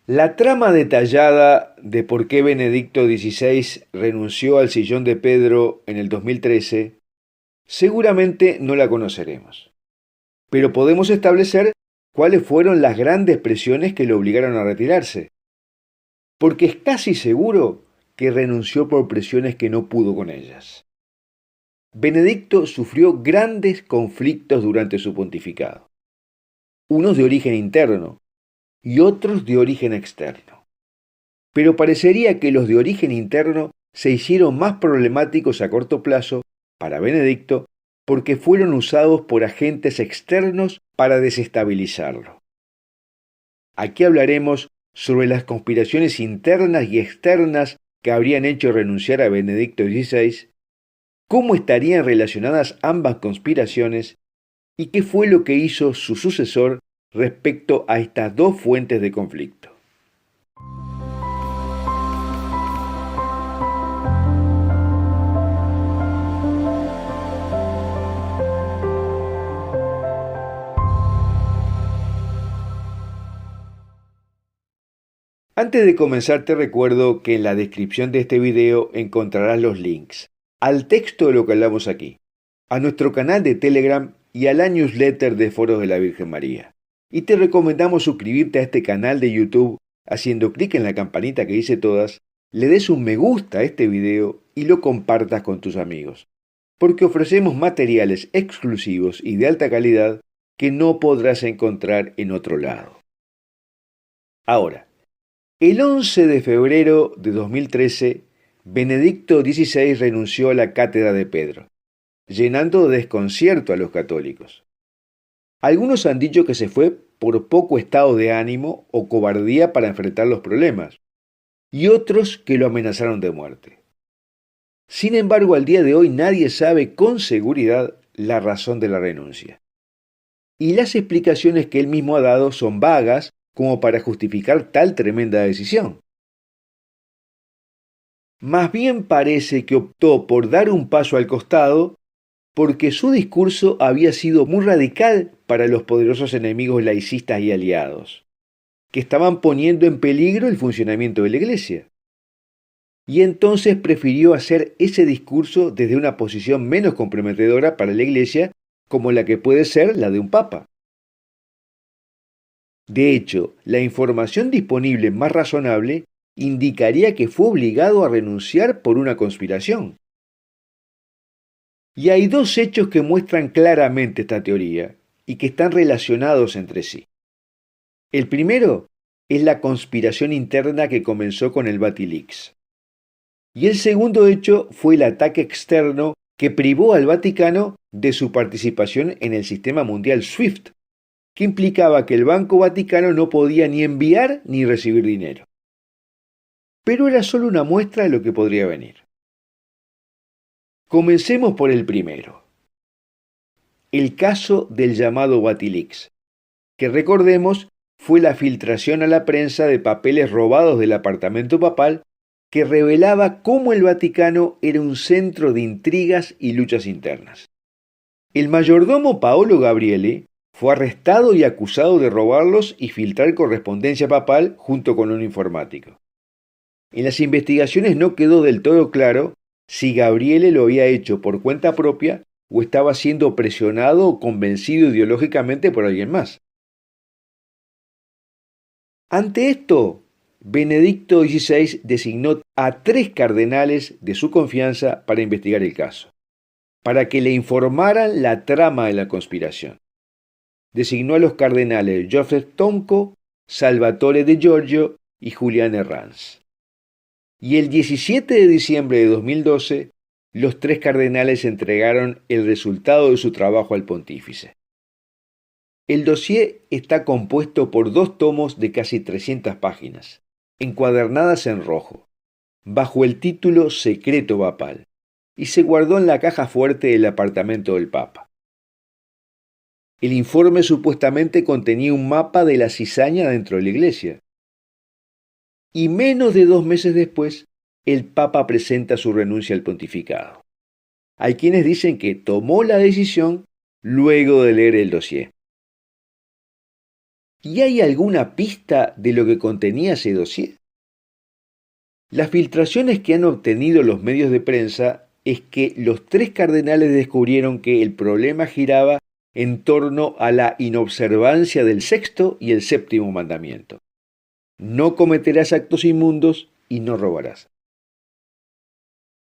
La trama detallada de por qué Benedicto XVI renunció al sillón de Pedro en el 2013 seguramente no la conoceremos, pero podemos establecer cuáles fueron las grandes presiones que lo obligaron a retirarse, porque es casi seguro que renunció por presiones que no pudo con ellas. Benedicto sufrió grandes conflictos durante su pontificado, unos de origen interno y otros de origen externo. Pero parecería que los de origen interno se hicieron más problemáticos a corto plazo para Benedicto porque fueron usados por agentes externos para desestabilizarlo. Aquí hablaremos sobre las conspiraciones internas y externas que habrían hecho renunciar a Benedicto XVI, cómo estarían relacionadas ambas conspiraciones y qué fue lo que hizo su sucesor respecto a estas dos fuentes de conflicto. Antes de comenzar te recuerdo que en la descripción de este video encontrarás los links al texto de lo que hablamos aquí, a nuestro canal de Telegram y a la newsletter de Foros de la Virgen María. Y te recomendamos suscribirte a este canal de YouTube haciendo clic en la campanita que dice todas, le des un me gusta a este video y lo compartas con tus amigos, porque ofrecemos materiales exclusivos y de alta calidad que no podrás encontrar en otro lado. Ahora, el 11 de febrero de 2013, Benedicto XVI renunció a la cátedra de Pedro, llenando de desconcierto a los católicos. Algunos han dicho que se fue por poco estado de ánimo o cobardía para enfrentar los problemas, y otros que lo amenazaron de muerte. Sin embargo, al día de hoy nadie sabe con seguridad la razón de la renuncia. Y las explicaciones que él mismo ha dado son vagas como para justificar tal tremenda decisión. Más bien parece que optó por dar un paso al costado porque su discurso había sido muy radical para los poderosos enemigos laicistas y aliados, que estaban poniendo en peligro el funcionamiento de la Iglesia. Y entonces prefirió hacer ese discurso desde una posición menos comprometedora para la Iglesia, como la que puede ser la de un papa. De hecho, la información disponible más razonable indicaría que fue obligado a renunciar por una conspiración. Y hay dos hechos que muestran claramente esta teoría y que están relacionados entre sí. El primero es la conspiración interna que comenzó con el Vatilix. Y el segundo hecho fue el ataque externo que privó al Vaticano de su participación en el sistema mundial SWIFT, que implicaba que el Banco Vaticano no podía ni enviar ni recibir dinero. Pero era solo una muestra de lo que podría venir. Comencemos por el primero. El caso del llamado Vatilix, que recordemos fue la filtración a la prensa de papeles robados del apartamento papal que revelaba cómo el Vaticano era un centro de intrigas y luchas internas. El mayordomo Paolo Gabriele fue arrestado y acusado de robarlos y filtrar correspondencia papal junto con un informático. En las investigaciones no quedó del todo claro si Gabriele lo había hecho por cuenta propia o estaba siendo presionado o convencido ideológicamente por alguien más. Ante esto, Benedicto XVI designó a 3 cardenales de su confianza para investigar el caso, para que le informaran la trama de la conspiración. Designó a los cardenales Joseph Tonco, Salvatore de Giorgio y Julián Herranz. Y el 17 de diciembre de 2012, los 3 cardenales entregaron el resultado de su trabajo al pontífice. El dossier está compuesto por 2 tomos de casi 300 páginas, encuadernadas en rojo, bajo el título Secreto Papal, y se guardó en la caja fuerte del apartamento del Papa. El informe supuestamente contenía un mapa de la cizaña dentro de la iglesia. Y menos de 2 meses después, el Papa presenta su renuncia al pontificado. Hay quienes dicen que tomó la decisión luego de leer el dossier. ¿Y hay alguna pista de lo que contenía ese dossier? Las filtraciones que han obtenido los medios de prensa es que los 3 cardenales descubrieron que el problema giraba en torno a la inobservancia del sexto y el séptimo mandamiento. No cometerás actos inmundos y no robarás.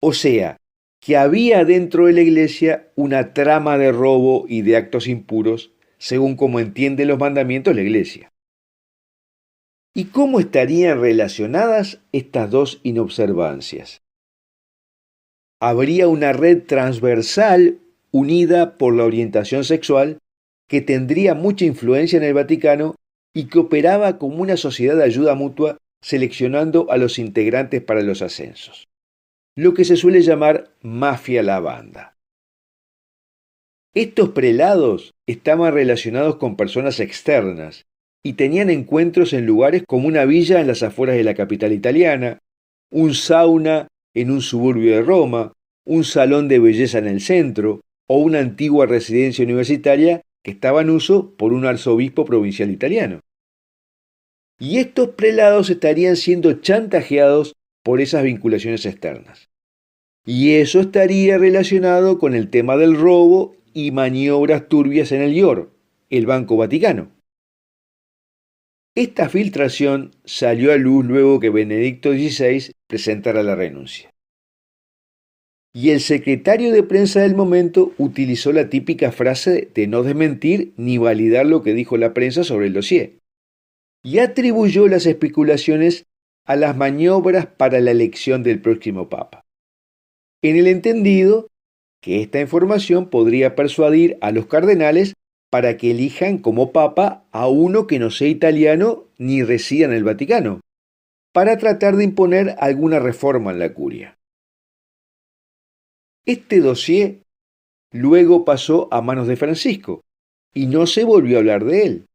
O sea, que había dentro de la iglesia una trama de robo y de actos impuros, según como entiende los mandamientos la iglesia. ¿Y cómo estarían relacionadas estas dos inobservancias? Habría una red transversal unida por la orientación sexual que tendría mucha influencia en el Vaticano y que operaba como una sociedad de ayuda mutua seleccionando a los integrantes para los ascensos, lo que se suele llamar mafia lavanda. Estos prelados estaban relacionados con personas externas y tenían encuentros en lugares como una villa en las afueras de la capital italiana, un sauna en un suburbio de Roma, un salón de belleza en el centro o una antigua residencia universitaria que estaba en uso por un arzobispo provincial italiano. Y estos prelados estarían siendo chantajeados por esas vinculaciones externas. Y eso estaría relacionado con el tema del robo y maniobras turbias en el IOR, el Banco Vaticano. Esta filtración salió a luz luego que Benedicto XVI presentara la renuncia. Y el secretario de prensa del momento utilizó la típica frase de no desmentir ni validar lo que dijo la prensa sobre el dossier, y atribuyó las especulaciones a las maniobras para la elección del próximo Papa, en el entendido que esta información podría persuadir a los cardenales para que elijan como Papa a uno que no sea italiano ni resida en el Vaticano, para tratar de imponer alguna reforma en la curia. Este dossier luego pasó a manos de Francisco y no se volvió a hablar de él.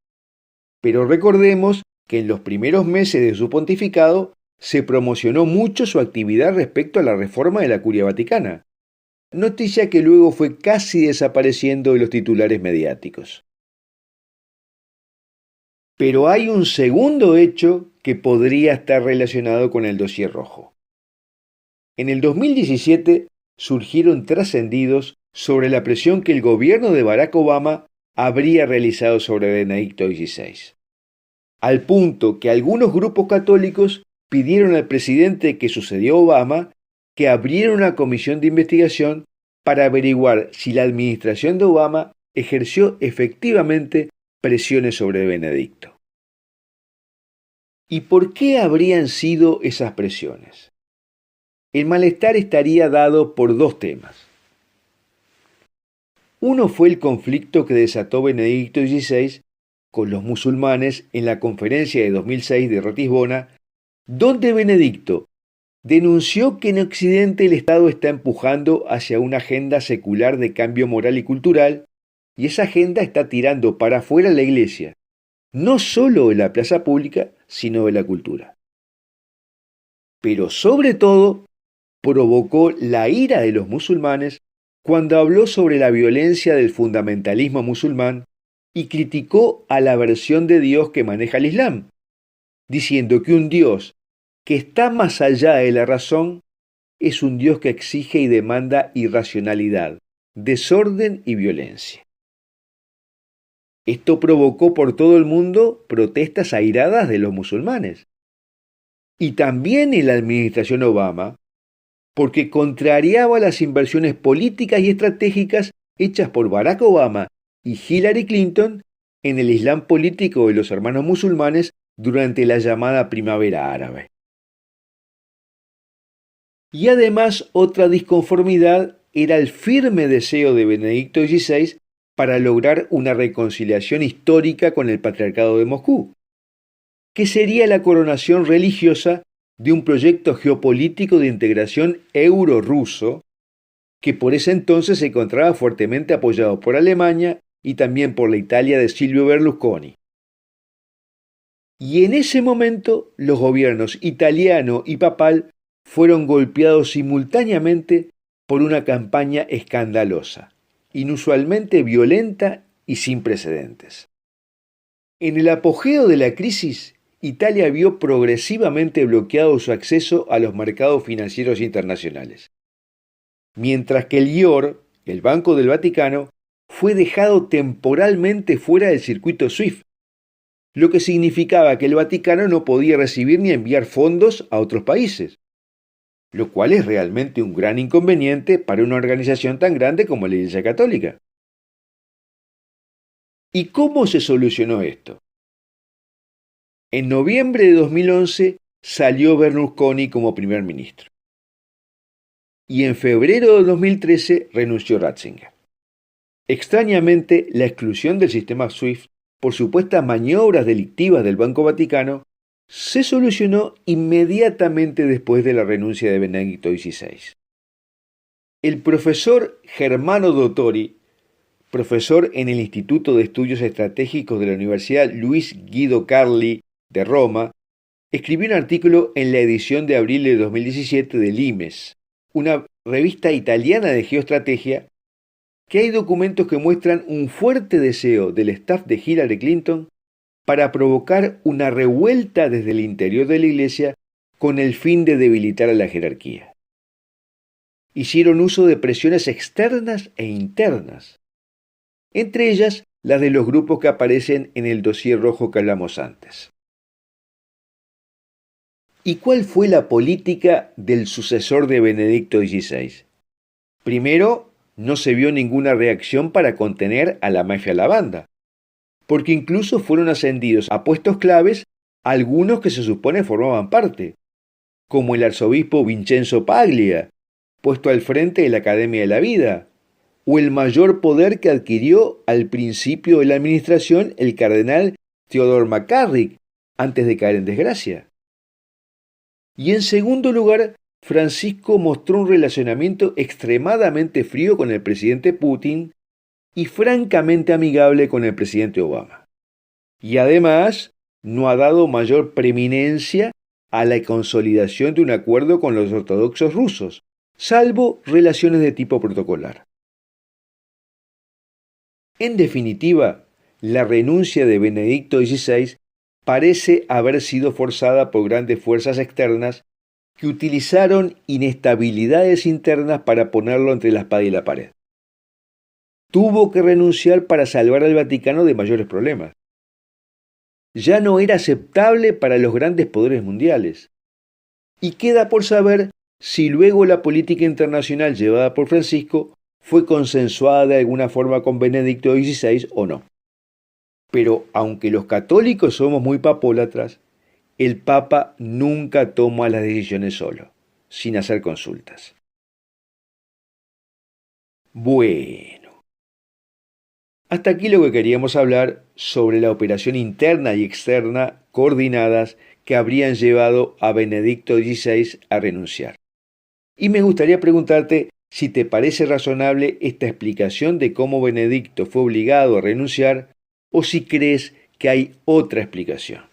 Pero recordemos que en los primeros meses de su pontificado se promocionó mucho su actividad respecto a la reforma de la curia vaticana, noticia que luego fue casi desapareciendo de los titulares mediáticos. Pero hay un segundo hecho que podría estar relacionado con el dossier rojo. En el 2017 surgieron trascendidos sobre la presión que el gobierno de Barack Obama habría realizado sobre Benedicto XVI, al punto que algunos grupos católicos pidieron al presidente que sucedió a Obama que abriera una comisión de investigación para averiguar si la administración de Obama ejerció efectivamente presiones sobre Benedicto. ¿Y por qué habrían sido esas presiones? El malestar estaría dado por 2 temas. Uno fue el conflicto que desató Benedicto XVI con los musulmanes en la conferencia de 2006 de Ratisbona, donde Benedicto denunció que en Occidente el Estado está empujando hacia una agenda secular de cambio moral y cultural, y esa agenda está tirando para afuera la Iglesia, no solo de la plaza pública, sino de la cultura. Pero sobre todo, provocó la ira de los musulmanes cuando habló sobre la violencia del fundamentalismo musulmán y criticó a la versión de Dios que maneja el Islam, diciendo que un Dios que está más allá de la razón es un Dios que exige y demanda irracionalidad, desorden y violencia. Esto provocó por todo el mundo protestas airadas de los musulmanes. Y también en la administración Obama, porque contrariaba las inversiones políticas y estratégicas hechas por Barack Obama y Hillary Clinton en el Islam político de los hermanos musulmanes durante la llamada Primavera Árabe. Y además otra disconformidad era el firme deseo de Benedicto XVI para lograr una reconciliación histórica con el Patriarcado de Moscú, que sería la coronación religiosa de un proyecto geopolítico de integración euro-ruso que por ese entonces se encontraba fuertemente apoyado por Alemania y también por la Italia de Silvio Berlusconi. Y en ese momento los gobiernos italiano y papal fueron golpeados simultáneamente por una campaña escandalosa, inusualmente violenta y sin precedentes. En el apogeo de la crisis, Italia vio progresivamente bloqueado su acceso a los mercados financieros internacionales, mientras que el IOR, el Banco del Vaticano, fue dejado temporalmente fuera del circuito SWIFT, lo que significaba que el Vaticano no podía recibir ni enviar fondos a otros países, lo cual es realmente un gran inconveniente para una organización tan grande como la Iglesia Católica. ¿Y cómo se solucionó esto? En noviembre de 2011 salió Berlusconi como primer ministro. Y en febrero de 2013 renunció Ratzinger. Extrañamente, la exclusión del sistema SWIFT por supuestas maniobras delictivas del Banco Vaticano se solucionó inmediatamente después de la renuncia de Benedicto XVI. El profesor Germano Dottori, profesor en el Instituto de Estudios Estratégicos de la Universidad Luis Guido Carli de Roma, escribió un artículo en la edición de abril de 2017 de Limes, una revista italiana de geoestrategia, que hay documentos que muestran un fuerte deseo del staff de Hillary Clinton para provocar una revuelta desde el interior de la Iglesia con el fin de debilitar a la jerarquía. Hicieron uso de presiones externas e internas, entre ellas las de los grupos que aparecen en el dossier rojo que hablamos antes. ¿Y cuál fue la política del sucesor de Benedicto XVI? Primero, no se vio ninguna reacción para contener a la mafia lavanda, porque incluso fueron ascendidos a puestos claves algunos que se supone formaban parte, como el arzobispo Vincenzo Paglia, puesto al frente de la Academia de la Vida, o el mayor poder que adquirió al principio de la administración el cardenal Theodore McCarrick, antes de caer en desgracia. Y en segundo lugar, Francisco mostró un relacionamiento extremadamente frío con el presidente Putin y francamente amigable con el presidente Obama. Y además, no ha dado mayor preeminencia a la consolidación de un acuerdo con los ortodoxos rusos, salvo relaciones de tipo protocolar. En definitiva, la renuncia de Benedicto XVI parece haber sido forzada por grandes fuerzas externas que utilizaron inestabilidades internas para ponerlo entre la espada y la pared. Tuvo que renunciar para salvar al Vaticano de mayores problemas. Ya no era aceptable para los grandes poderes mundiales. Y queda por saber si luego la política internacional llevada por Francisco fue consensuada de alguna forma con Benedicto XVI o no. Pero aunque los católicos somos muy papólatras, el Papa nunca toma las decisiones solo, sin hacer consultas. Bueno, hasta aquí lo que queríamos hablar sobre la operación interna y externa coordinadas que habrían llevado a Benedicto XVI a renunciar. Y me gustaría preguntarte si te parece razonable esta explicación de cómo Benedicto fue obligado a renunciar o si crees que hay otra explicación.